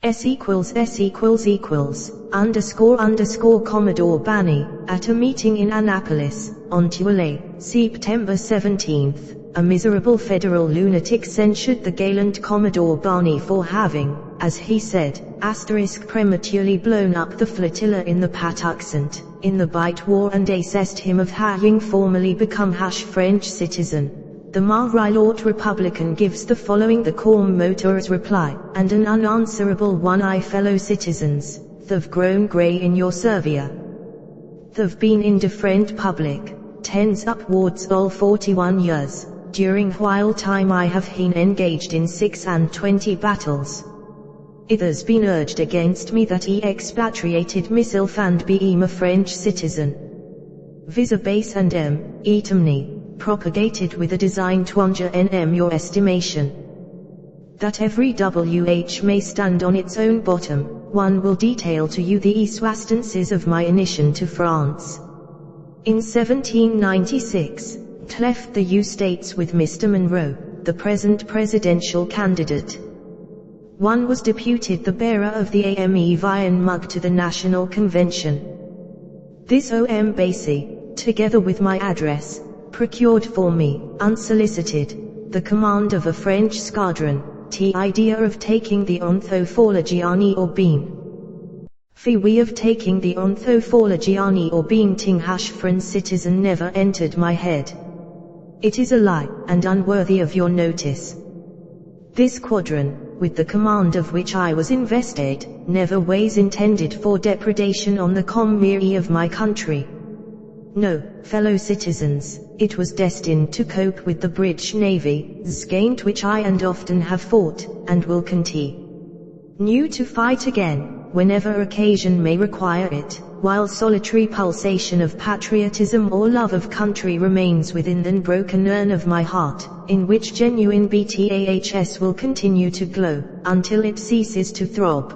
__ Commodore Barney, at a meeting in Annapolis, on Tuesday, September 17, a miserable federal lunatic censured the gallant Commodore Barney for having, as he said, prematurely blown up the flotilla in the Patuxent, in the Bight War, and accused him of having formerly become French citizen. The Marilort Republican gives the following: the calm motor's reply, and an unanswerable one: I fellow citizens, they've grown grey in your servia. They've been indifferent public, tens upwards all 41 years, during while time I have been engaged in 26 battles. It has been urged against me that he expatriated myself and became a French citizen. Vis a base and etemny, propagated with a design to undermine your estimation. That every WH may stand on its own bottom, one will detail to you the instances of my mission to France. In 1796, left the U States with Mr. Monroe, the present presidential candidate. One was deputed the bearer of the AME Vian mug to the National Convention. This embassy, together with my address, procured for me, unsolicited, the command of a French squadron, the idea of taking the Ornithophalangiani or being. We of taking the Ornithophalangiani or being ting French citizen never entered my head. It is a lie, and unworthy of your notice. This squadron, with the command of which I was invested, never was intended for depredation on the commerce of my country. No, fellow citizens, it was destined to cope with the British Navy, against which I and often have fought, and will continue to fight again, whenever occasion may require it, while solitary pulsation of patriotism or love of country remains within the broken urn of my heart, in which genuine BTAHS will continue to glow, until it ceases to throb.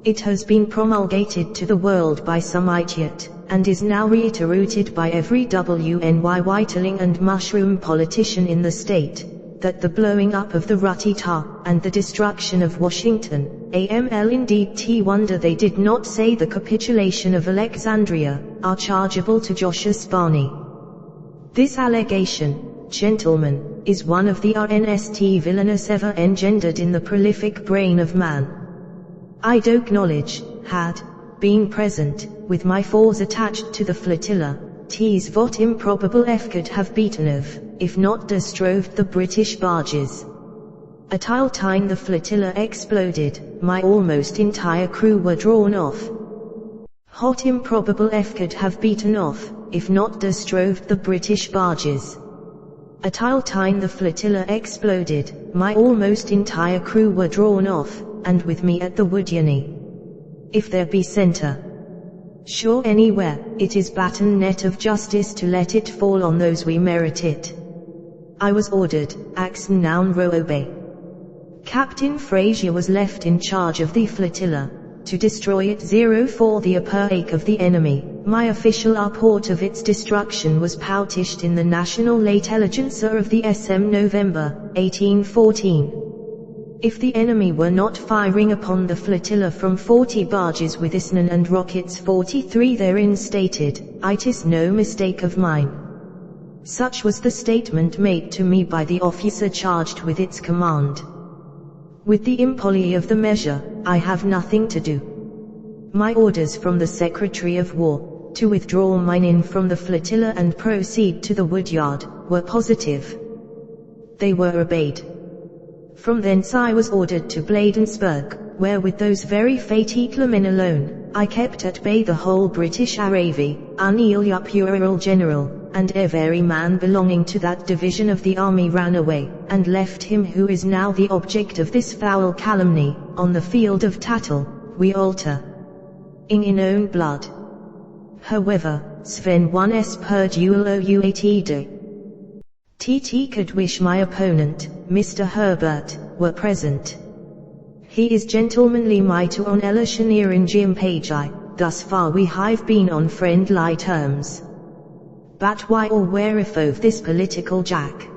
It has been promulgated to the world by some idiot, and is now reiterated by every WNY whiteling and mushroom politician in the state, that the blowing up of the rutty tar, and the destruction of Washington, AML indeed T wonder they did not say the capitulation of Alexandria, are chargeable to Josiah Barney. This allegation, gentlemen, is one of the RNST villainous ever engendered in the prolific brain of man. I do acknowledge, had been present, with my force attached to the flotilla, 'tis what improbable could have beaten of, if not destroyed the British barges. At time the flotilla exploded, my almost entire crew were drawn off. What improbable could have beaten off, if not destroyed the British barges. At time the flotilla exploded, my almost entire crew were drawn off, and with me at the Woodiany. If there be center, sure anywhere, it is baton net of justice to let it fall on those we merit it. I was ordered, Axon noun row obey. Captain Frazier was left in charge of the flotilla, to destroy it 04 the upper ache of the enemy. My official report of its destruction was published in the National Intelligencer of the SM November, 1814. If the enemy were not firing upon the flotilla from 40 barges with isnan and rockets 43 therein stated, it is no mistake of mine. Such was the statement made to me by the officer charged with its command. With the impolicy of the measure, I have nothing to do. My orders from the Secretary of War, to withdraw mine in from the flotilla and proceed to the Woodyard, were positive. They were obeyed. From thence I was ordered to Bladensburg, where with those very fatal men alone, I kept at bay the whole British Army, Ural General, and every man belonging to that division of the army ran away, and left him who is now the object of this foul calumny, on the field of tattle, we alter. In own blood. However, Sven 1s per duel ouat. TT could wish my opponent, Mr. Herbert, were present. He is gentlemanly mighty on Elishanier in Jim Page thus far we have been on friendly terms. But why or wherefore this political jack?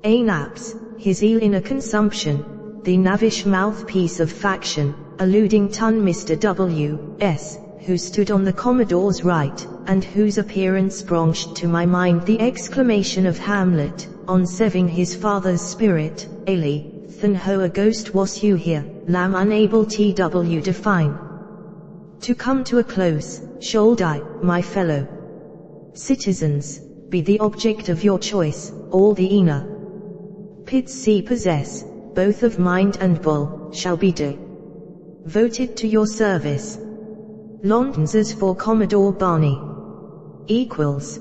A naps, his eel in a consumption, the knavish mouthpiece of faction, alluding to Mr. W.S., who stood on the Commodore's right, and whose appearance brought to my mind the exclamation of Hamlet, on severing his father's spirit, "Ailey, then ho a ghost was you here, lamb unable tw define." To come to a close, should I, my fellow citizens, be the object of your choice, all the inner pits see possess, both of mind and bull, shall be voted to your service. London's for Commodore Barney. Equals.